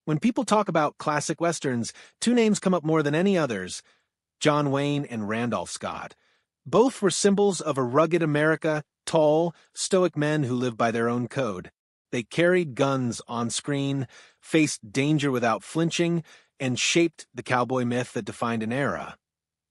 When people talk about classic westerns, two names come up more than any others: John Wayne and Randolph Scott. Both were symbols of a rugged America, tall, stoic men who lived by their own code. They carried guns on screen, faced danger without flinching, and shaped the cowboy myth that defined an era.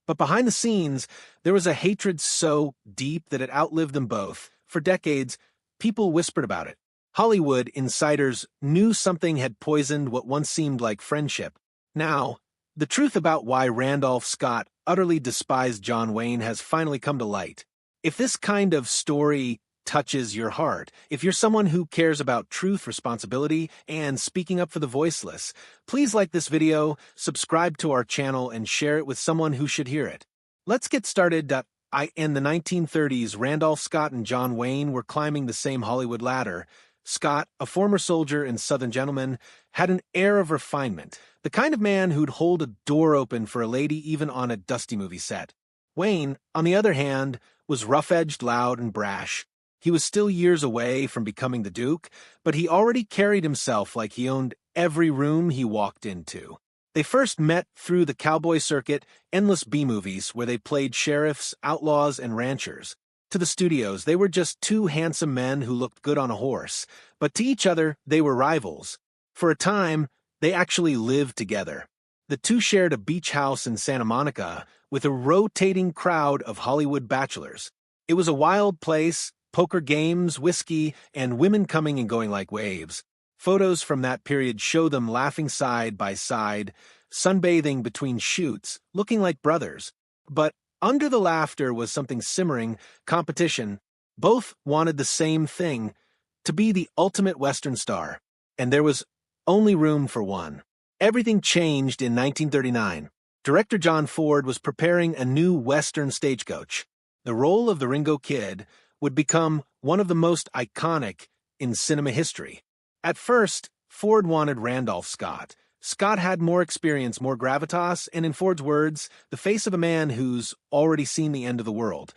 But behind the scenes, there was a hatred so deep that it outlived them both. For decades, people whispered about it. Hollywood insiders knew something had poisoned what once seemed like friendship. Now, the truth about why Randolph Scott utterly despised John Wayne has finally come to light. If this kind of story touches your heart, if you're someone who cares about truth, responsibility, and speaking up for the voiceless, please like this video, subscribe to our channel, and share it with someone who should hear it. Let's get started. In the 1930s, Randolph Scott and John Wayne were climbing the same Hollywood ladder. Scott, a former soldier and Southern gentleman, had an air of refinement, the kind of man who'd hold a door open for a lady even on a dusty movie set. Wayne, on the other hand, was rough-edged, loud, and brash. He was still years away from becoming the Duke, but he already carried himself like he owned every room he walked into. They first met through the cowboy circuit, endless B-movies where they played sheriffs, outlaws, and ranchers. To the studios, they were just two handsome men who looked good on a horse, but to each other, they were rivals. For a time, they actually lived together. The two shared a beach house in Santa Monica with a rotating crowd of Hollywood bachelors. It was a wild place, poker games, whiskey, and women coming and going like waves. Photos from that period show them laughing side by side, sunbathing between shoots, looking like brothers. But under the laughter was something simmering: competition. Both wanted the same thing: to be the ultimate Western star. And there was only room for one. Everything changed in 1939. Director John Ford was preparing a new Western Stagecoach. The role of the Ringo Kid would become one of the most iconic in cinema history. At first, Ford wanted Randolph Scott. Scott had more experience, more gravitas, and in Ford's words, the face of a man who's already seen the end of the world.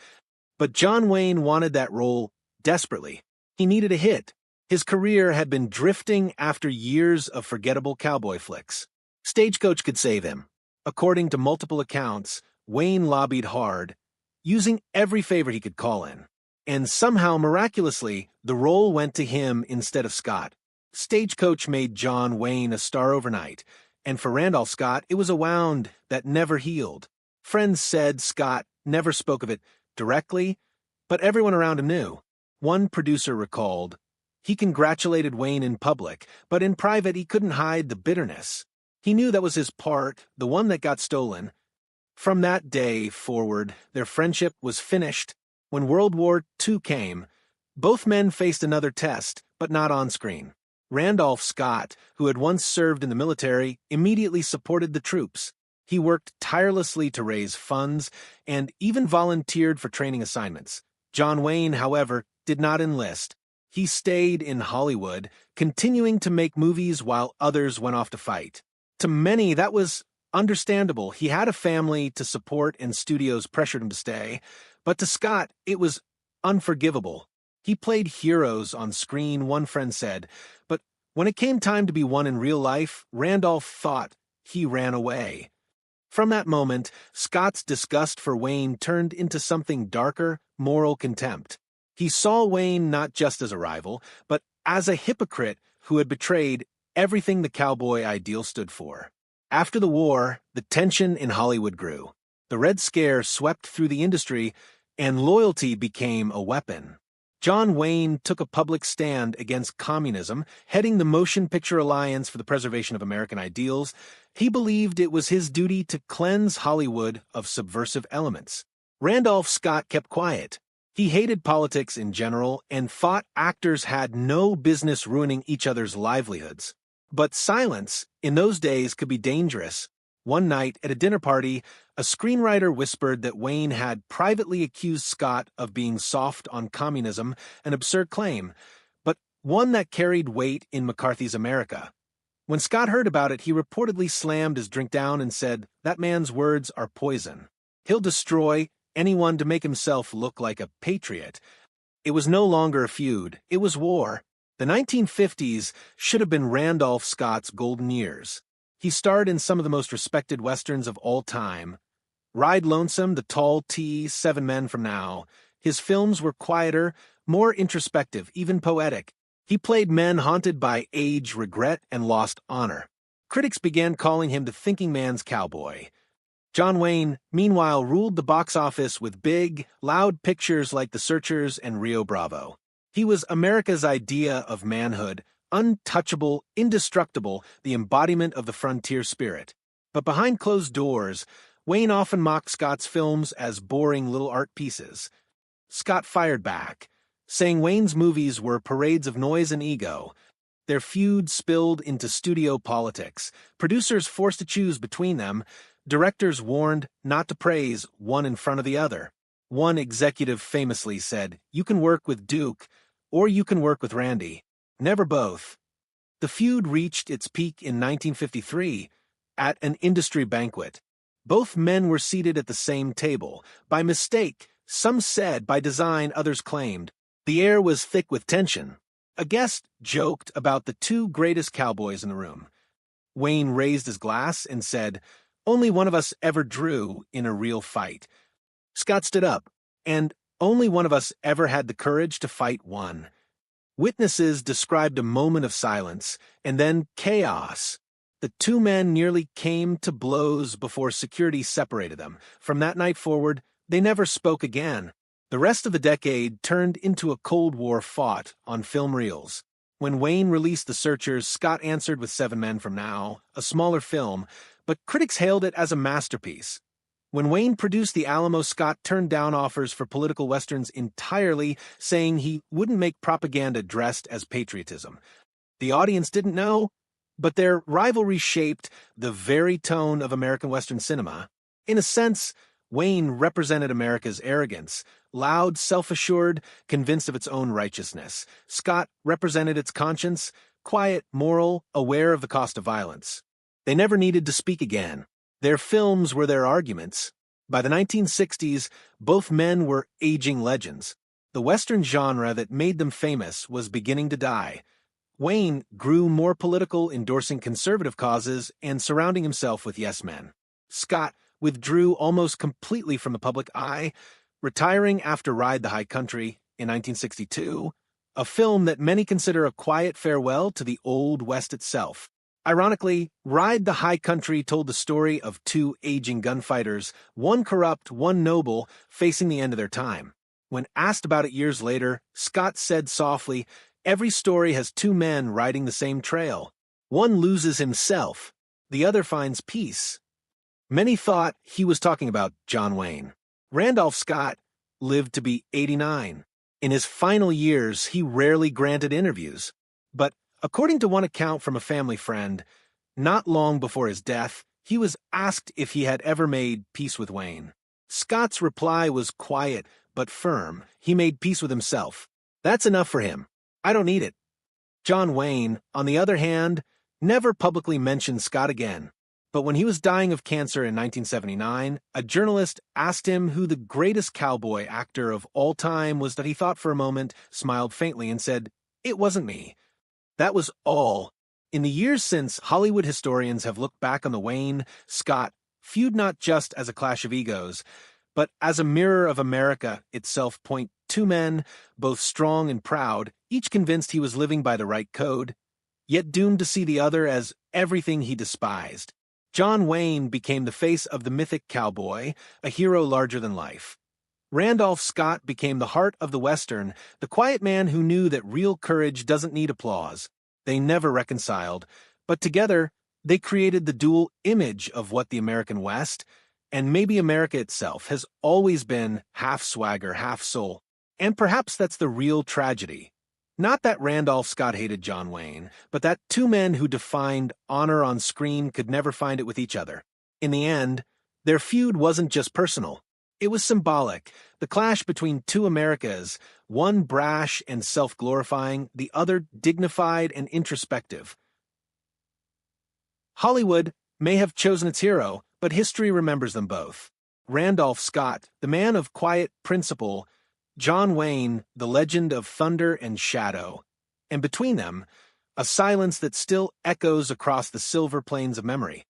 But John Wayne wanted that role desperately. He needed a hit. His career had been drifting after years of forgettable cowboy flicks. Stagecoach could save him. According to multiple accounts, Wayne lobbied hard, using every favor he could call in. And somehow, miraculously, the role went to him instead of Scott. Stagecoach made John Wayne a star overnight, and for Randolph Scott, it was a wound that never healed. Friends said Scott never spoke of it directly, but everyone around him knew. One producer recalled, he congratulated Wayne in public, but in private he couldn't hide the bitterness. He knew that was his part, the one that got stolen. From that day forward, their friendship was finished. When World War II came, both men faced another test, but not on screen. Randolph Scott, who had once served in the military, immediately supported the troops. He worked tirelessly to raise funds and even volunteered for training assignments. John Wayne, however, did not enlist. He stayed in Hollywood, continuing to make movies while others went off to fight. To many, that was understandable. He had a family to support and studios pressured him to stay. But to Scott, it was unforgivable. He played heroes on screen, one friend said, but when it came time to be one in real life, Randolph thought he ran away. From that moment, Scott's disgust for Wayne turned into something darker: moral contempt. He saw Wayne not just as a rival, but as a hypocrite who had betrayed everything the cowboy ideal stood for. After the war, the tension in Hollywood grew. The Red Scare swept through the industry, and loyalty became a weapon. John Wayne took a public stand against communism, heading the Motion Picture Alliance for the Preservation of American Ideals. He believed it was his duty to cleanse Hollywood of subversive elements. Randolph Scott kept quiet. He hated politics in general and thought actors had no business ruining each other's livelihoods. But silence, in those days, could be dangerous. One night, at a dinner party, a screenwriter whispered that Wayne had privately accused Scott of being soft on communism, an absurd claim, but one that carried weight in McCarthy's America. When Scott heard about it, he reportedly slammed his drink down and said, "That man's words are poison. He'll destroy anyone to make himself look like a patriot." It was no longer a feud, it was war. The 1950s should have been Randolph Scott's golden years. He starred in some of the most respected westerns of all time. Ride Lonesome, The Tall T, 7 Men from Now. His films were quieter, more introspective, even poetic. He played men haunted by age, regret, and lost honor. Critics began calling him the thinking man's cowboy. John Wayne, meanwhile, ruled the box office with big, loud pictures like The Searchers and Rio Bravo. He was America's idea of manhood, untouchable, indestructible, the embodiment of the frontier spirit. But behind closed doors, Wayne often mocked Scott's films as boring little art pieces. Scott fired back, saying Wayne's movies were parades of noise and ego. Their feud spilled into studio politics. Producers forced to choose between them. Directors warned not to praise one in front of the other. One executive famously said, "You can work with Duke, or you can work with Randy. Never both." The feud reached its peak in 1953 at an industry banquet. Both men were seated at the same table. By mistake, some said, by design, others claimed. The air was thick with tension. A guest joked about the two greatest cowboys in the room. Wayne raised his glass and said, "Only one of us ever drew in a real fight." Scott stood up, and only one of us ever had the courage to fight one. Witnesses described a moment of silence, and then chaos. The two men nearly came to blows before security separated them. From that night forward, they never spoke again. The rest of the decade turned into a Cold War fought on film reels. When Wayne released The Searchers, Scott answered with 7 Men from Now, a smaller film, but critics hailed it as a masterpiece. When Wayne produced The Alamo, Scott turned down offers for political westerns entirely, saying he wouldn't make propaganda dressed as patriotism. The audience didn't know, but their rivalry shaped the very tone of American Western cinema. In a sense, Wayne represented America's arrogance, loud, self-assured, convinced of its own righteousness. Scott represented its conscience, quiet, moral, aware of the cost of violence. They never needed to speak again. Their films were their arguments. By the 1960s, both men were aging legends. The Western genre that made them famous was beginning to die. Wayne grew more political, endorsing conservative causes and surrounding himself with yes-men. Scott withdrew almost completely from the public eye, retiring after Ride the High Country in 1962, a film that many consider a quiet farewell to the Old West itself. Ironically, Ride the High Country told the story of two aging gunfighters, one corrupt, one noble, facing the end of their time. When asked about it years later, Scott said softly, "Every story has two men riding the same trail. One loses himself, the other finds peace." Many thought he was talking about John Wayne. Randolph Scott lived to be 89. In his final years, he rarely granted interviews. But according to one account from a family friend, not long before his death, he was asked if he had ever made peace with Wayne. Scott's reply was quiet but firm. He made peace with himself. "That's enough for him. I don't need it." John Wayne, on the other hand, never publicly mentioned Scott again. But when he was dying of cancer in 1979, a journalist asked him who the greatest cowboy actor of all time was that he thought for a moment, smiled faintly, and said, "It wasn't me." That was all. In the years since, Hollywood historians have looked back on the Wayne-Scott feud not just as a clash of egos, but as a mirror of America itself. Point two men, both strong and proud, each convinced he was living by the right code, yet doomed to see the other as everything he despised. John Wayne became the face of the mythic cowboy, a hero larger than life. Randolph Scott became the heart of the Western, the quiet man who knew that real courage doesn't need applause. They never reconciled, but together they created the dual image of what the American West, and maybe America itself, has always been half swagger, half soul. And perhaps that's the real tragedy. Not that Randolph Scott hated John Wayne, but that two men who defined honor on screen could never find it with each other. In the end, their feud wasn't just personal. It was symbolic, the clash between two Americas, one brash and self-glorifying, the other dignified and introspective. Hollywood may have chosen its hero, but history remembers them both. Randolph Scott, the man of quiet principle; John Wayne, the legend of thunder and shadow. and between them, a silence that still echoes across the silver plains of memory.